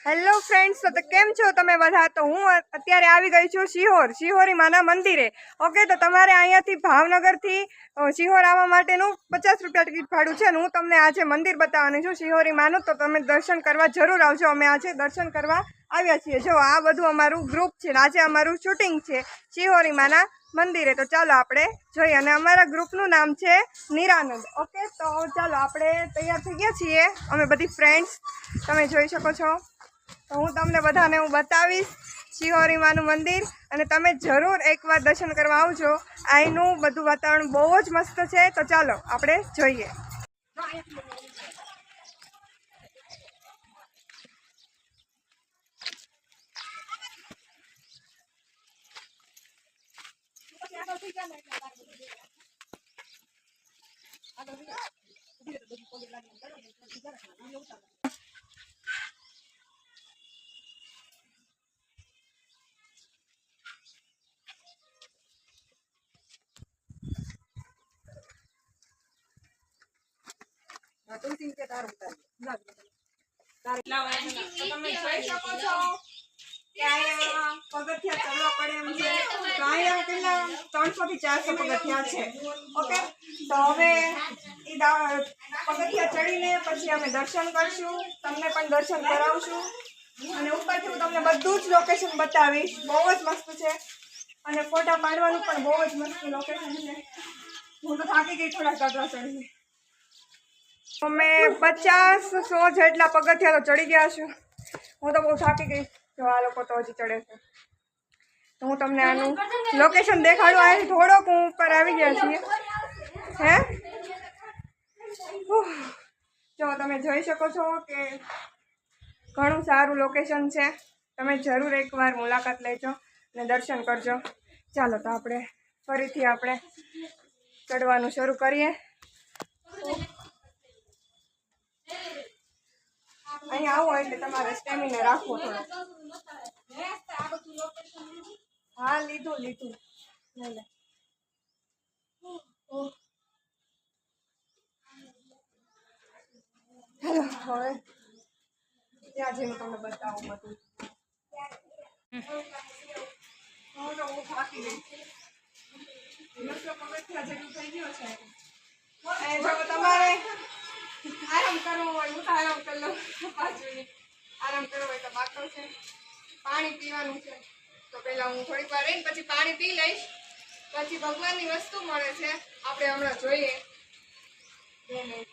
Hello friends, તો કેમ છો તમે બધા? તો હું અત્યારે આવી ગઈ છું શિહોરી માના મંદિરે. ઓકે, તો તમારે અહીંયાથી ભાવનગરથી શિહોર આવવા માટેનું 50 રૂપિયા ટિકિટ ભાડું છે અને હું તમને આજે મંદિર બતાવવાની છું શિહોરી માનું. તો તમે દર્શન કરવા જરૂર આવજો. અમે આજે દર્શન કરવા આવ્યા છીએ. જો આ બધું અમારું ગ્રુપ છે. આજે અમારું શૂટિંગ છે શિહોરી માના મંદિરે. તો ચાલો આપણે જોઈએ. અને અમારા ગ્રુપનું નામ છે નિરાનંદ. ઓકે, તો ચાલો આપણે તૈયાર થઈ ગયા છીએ અમે બધી ફ્રેન્ડ્સ. તમે જોઈ શકો છો. તો હું તમને બધાને હું બતાવીશ શિહોરી માનું મંદિર અને તમે જરૂર એકવાર દર્શન કરવા આવજો. અહીંનું બધું વાતાવરણ બહુ જ મસ્ત છે. તો ચાલો આપણે જોઈએ. તુલસી કે તારું તમે જોઈ શકો છો કે અહીંયા પગથિયા ચડવા પડે એમ છે. તો અહીંયા કેટલા 300 થી 400 પગથિયા છે. ઓકે, તો હવે એ પગથિયા ચડીને પછી અમે દર્શન કરશું. તમને પણ દર્શન કરાવશું અને ઉપરથી હું તમને બધું જ લોકેશન બતાવીશ. બહુ જ મસ્ત છે અને ફોટા પાડવાનું પણ બહુ જ મસ્ત લોકેશન છે. હું તો થાકી ગઈ થોડા ચડવા ચડીને. અમે 50-100 જેટલા પગથિયા તો ચડી ગયા છું. હું તો બહુ થાકી ગઈ. જો આ લોકો તો હજી ચડે છે. તો હું તમને આનું લોકેશન દેખાડું. અહીંથી થોડોક હું ઉપર આવી ગયા છીએ. હે, જો તમે જોઈ શકો છો કે ઘણું સારું લોકેશન છે. તમે જરૂર એકવાર મુલાકાત લેજો અને દર્શન કરજો. ચાલો તો આપણે ફરીથી આપણે ચડવાનું શરૂ કરીએ. અહીંયા આવો એટલે તમારે સ્ટેમિના રાખવો થોડો. હા, લીધું હેલો, હવે ત્યાં જઈને તમને બતાવું બધું. હું થાકી ગઈ. પગથિયા જેટલું થઈ ગયો છે. જો તમારે આરામ કરવો હોય હું તો આરામ કરી લઉં. 5 મિનિટ આરામ કરવો હોય તો બાકી છે. પાણી પીવાનું છે. તો પહેલાં હું થોડીક વાર રહીને પછી પાણી પી લઈશ. પછી ભગવાનની વસ્તુ મળે છે આપણે હમણાં જોઈએ. 2 મિનિટ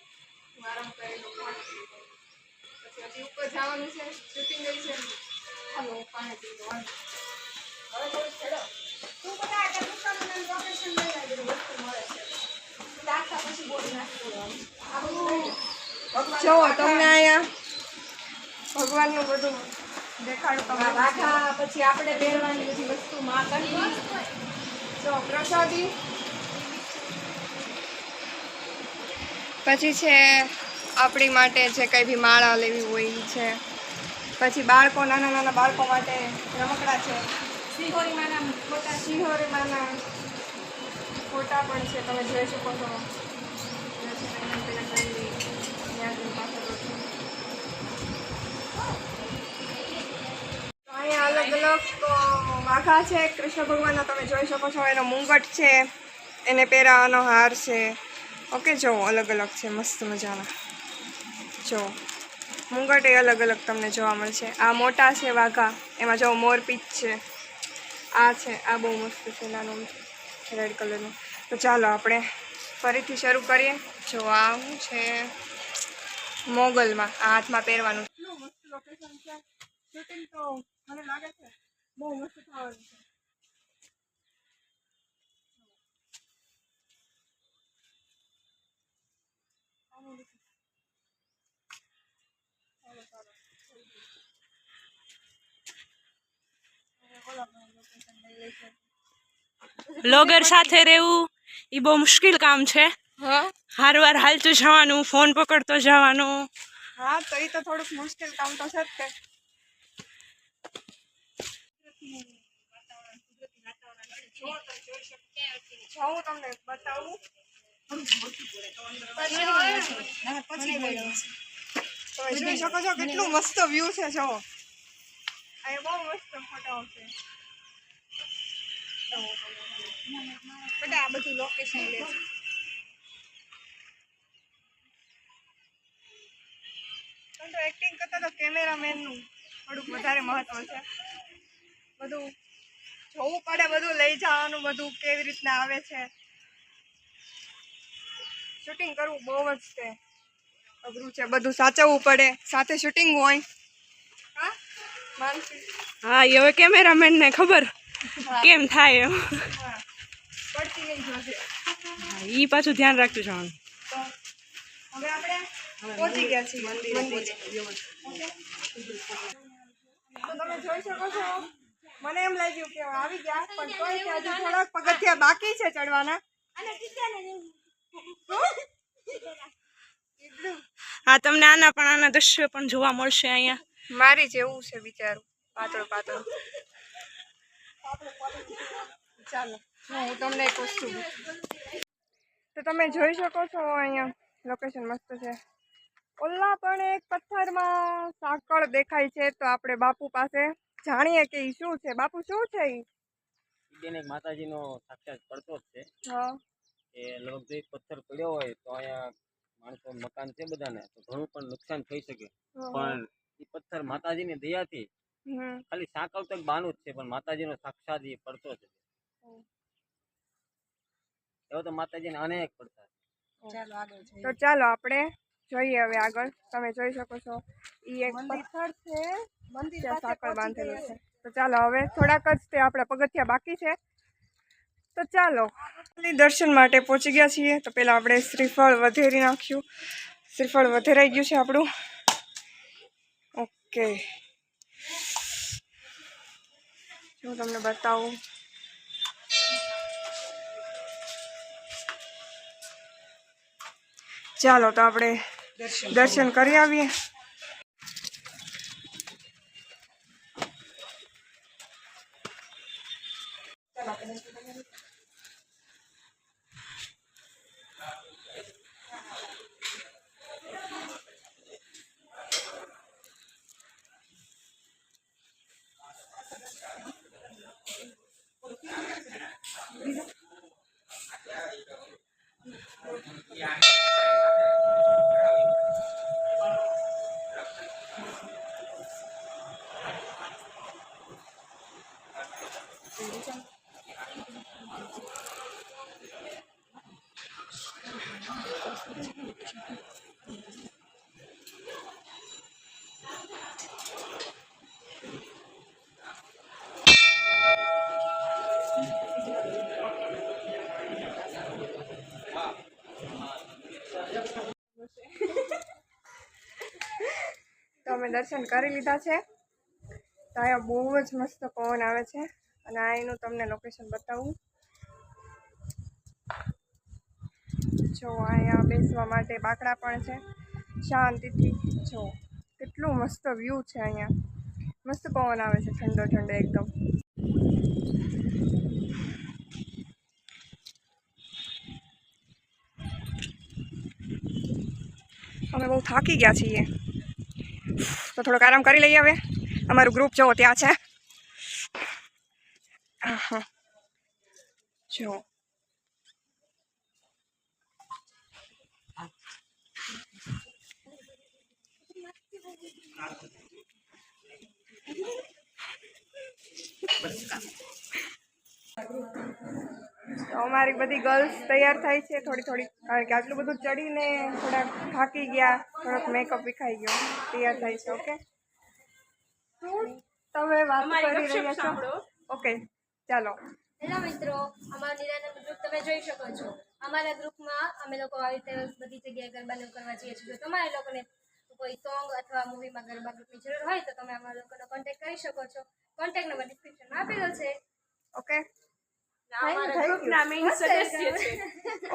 હું આરામ કરી લઉં. પછી હજી ઉપર જવાનું છે. શૂટિંગ ગઈ છે. હાલો, પાણી પી લઉં. હવે થોડું છેડો તું બધા દુકાનનું લોકેશન લઈ આવી બધું વસ્તુ મળે છે. પછી બોડી નાખી. જો તમને અહીંયા ભગવાનનું બધું દેખાડું. તમે વાઘા પછી આપણે પહેરવાની બધી વસ્તુ માં કરી. જો પ્રસાદી પછી છે આપણી માટે જે કંઈ બી માળા લેવી હોય એ છે. પછી બાળકો નાના નાના બાળકો માટે રમકડા છે. શિહોરી માના ફોટા પણ છે. તમે જોઈ શકો છો. અહીંયા અલગ અલગ વાઘા છે કૃષ્ણ ભગવાનના. તમે જોઈ શકો છો. એનો મુંગટ છે, એને પહેરાવાનો હાર છે. ઓકે, જો અલગ અલગ છે મસ્ત મજાના. જો મુંગટ એ અલગ અલગ તમને જોવા મળશે. આ મોટા છે વાઘા. એમાં જો મોરપીંછ છે. આ છે, આ બહુ મસ્ત છે નાનું રેડ કલરનું. તો ચાલો આપણે ફરીથી શરૂ કરીએ. જો આ શું છે મોગલમાં આ હાથમાં પહેરવાનું. એટલું મસ્ત લોકેશન છે. શૂટિંગ તો મને લાગે છે બહુ મસ્ત થવાનું છે. બ્લોગર સાથે રહેવું એ બહુ મુશ્કેલ કામ છે. હારવાર હાલતું જવાનું, ફોન પકડતો જવાનું. હા, તો એ તો થોડુંક મુશ્કેલ કામ તો છે જ તે. હું તમને બતાવું. તમે જોઈ શકો છો કેટલું મસ્ત વ્યૂ છે. જો અહીંયા બહુ મસ્ત ફોટો છે. બધા આ બધું લોકેશન લે છે. તો એક્ટિંગ કરતા તો કેમેરામેનનું થોડુંક વધારે મહત્વ છે. બધું જોવું પડે, બધું લઈ જવાનું, બધું કેવી રીતના આવે છે. શૂટિંગ કરવું બહુ જ છે અઘરું છે, બધું સાચવવું પડે, સાથે શૂટિંગ હોય. હા માનસી? હા, એ હવે કેમેરામેન ને ખબર કેમ થાય એમ. હા, પડતી નહીં જોશે. ઈ પાછું ધ્યાન રાખતું જવાનું. તો હવે આપણે પહોંચી ગયા છીએ મંદિરે. તો તમે જોઈ શકો છો, મને એમ લાગ્યું કે આવી ગયા, પણ તોય કે હજુ થોડાક પગથિયા બાકી છે ચડવાના. હા, તમને આના દ્રશ્યો પણ જોવા મળશે અહીંયા. મારી જેવું છે બિચારું, પાતળું પાતળું. ચાલો હું તમને એક વસ્તુ તો તમે જોઈ શકો છો, અહીંયા લોકેશન મસ્ત છે. ઓલા પણ એક પથ્થરમાં સાંકળ દેખાય છે, તો આપણે બાપુ પાસે જાણીએ કે ઈ શું છે. બાપુ શું છે ઈ? બેન એક માતાજીનો સાક્ષાત પડતો જ છે. હા, એ લગભગ એક પથ્થર પડ્યો હોય તો અહીંયા માણસો મકાન છે બધાને તો ઘણું પણ નુકસાન થઈ શકે, પણ એ પથ્થર માતાજીની દયાથી ખાલી સાંકળ તો બાનું જ છે, પણ માતાજીનો સાક્ષાત એ પડતો છે. એવો તો માતાજીને અનેક પડતા. તો ચાલો આપણે જોઈએ હવે આગળ. તમે જોઈ શકો છો ઈ એક પથ્થર છે, ત્યાં સાંકળ બાંધેલું છે. તો ચાલો હવે થોડાક જ તે આપણા પગથિયા બાકી છે. તો ચાલો દર્શન માટે પહોંચી ગયા છીએ. તો પહેલાં આપણે શ્રીફળ વધેરી નાખ્યું. શ્રીફળ વધેરાઈ ગયું છે આપણું. ઓકે, હું તમને બતાવું. ચાલો તો આપણે દર્શન કરી આવીએ. તો અમે દર્શન કરી લીધા છે. તો અહીંયા બહુ જ મસ્ત પવન આવે છે, અને આ એનું તમને લોકેશન બતાવું. જો અહીંયા બેસવા માટે બાકડા પણ છે, શાંતિથી. જો કેટલું મસ્ત વ્યૂ છે અહીંયા, મસ્ત પવન આવે છે, ઠંડો ઠંડો એકદમ. અમે બહુ થાકી ગયા છીએ, તો થોડોક આરામ કરી લઈએ. હવે અમારું ગ્રુપ જો ત્યાં છે. જો તો અમારી બધી ગર્લ્સ તૈયાર થાય છે થોડી થોડી, કારણ કે આટલું બધું ચડીને થોડાક થાકી ગયા, થોડોક મેકઅપ વિખાઈ ગયો, તૈયાર થાય છે. ઓકે, તમે વાત કરી રહ્યા છો? ઓકે, ચાલો. હેલો મિત્રો, અમારા નિરાનંદ ગ્રુપ તમે જોઈ શકો છો. અમારા ગ્રુપમાં અમે લોકો આવી રીતે બધી જગ્યાએ ગરબાનું કરવા જઈએ છીએ. જો તમારા લોકોને કોઈ સોંગ અથવા મૂવીમાં ગરબા ગ્રુપની જરૂર હોય તો તમે અમારા લોકોનો કોન્ટેક્ટ કરી શકો છો. કોન્ટેક્ટ નંબર ડિસ્ક્રિપ્શનમાં આપેલો છે. ઓકે, અમારા ગ્રુપના મેઇન સદસ્ય છે.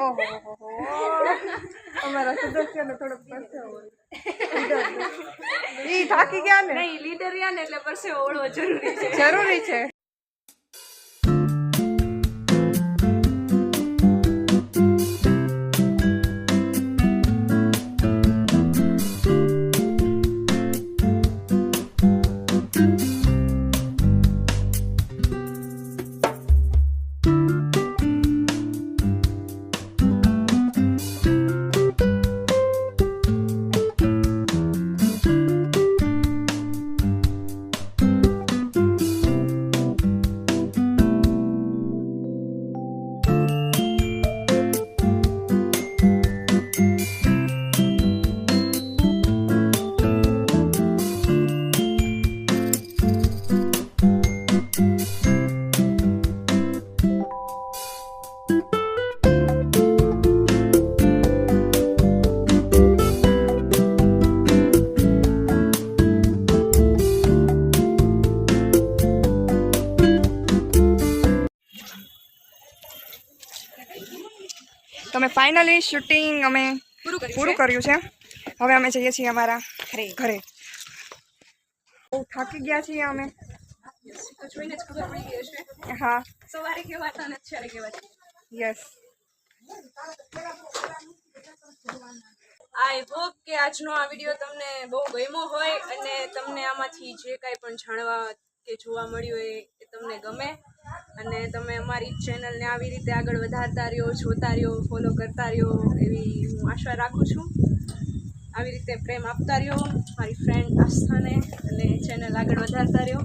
ઓહો અમારા સદસ્યનો થોડોક પરસેવો ઈ થાકી ગયા ને. નહીં, લીડર રહ્યા ને એટલે પરસેવો ઓળવો જરૂરી છે. જરૂરી છે. ફાઇનલી શૂટિંગ અમે પૂરું કર્યું છે. હવે અમે જઈએ છીએ અમારા ઘરે. બહુ થાકી ગયા છીએ અમે. જોઈને જ ખબર પડી ગઈ હશે હા સવારે કેવા હતા અને અત્યારે કેવા છે. યસ. આઈ હોપ કે આજનો આ વિડીયો તમને બહુ ગમ્યો હોય અને તમને આમાંથી જે કાંઈ પણ જાણવા કે જોવા મળ્યું હોય એ તમને ગમે અને તમે અમારી ચેનલને આવી રીતે આગળ વધારતા રહ્યો, જોતા રહ્યો, ફોલો કરતા રહ્યો એવી હું આશા રાખું છું. આવી રીતે પ્રેમ આપતા રહ્યો મારી ફ્રેન્ડ આસ્થાને અને ચેનલ આગળ વધારતા રહ્યો.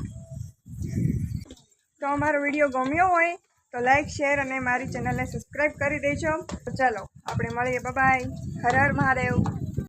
તો અમારો વિડીયો ગમ્યો હોય તો લાઈક શેર અને મારી ચેનલને સબસ્ક્રાઈબ કરી દેજો. તો ચાલો આપણે મળીએ. બાય. હર હર મહાદેવ.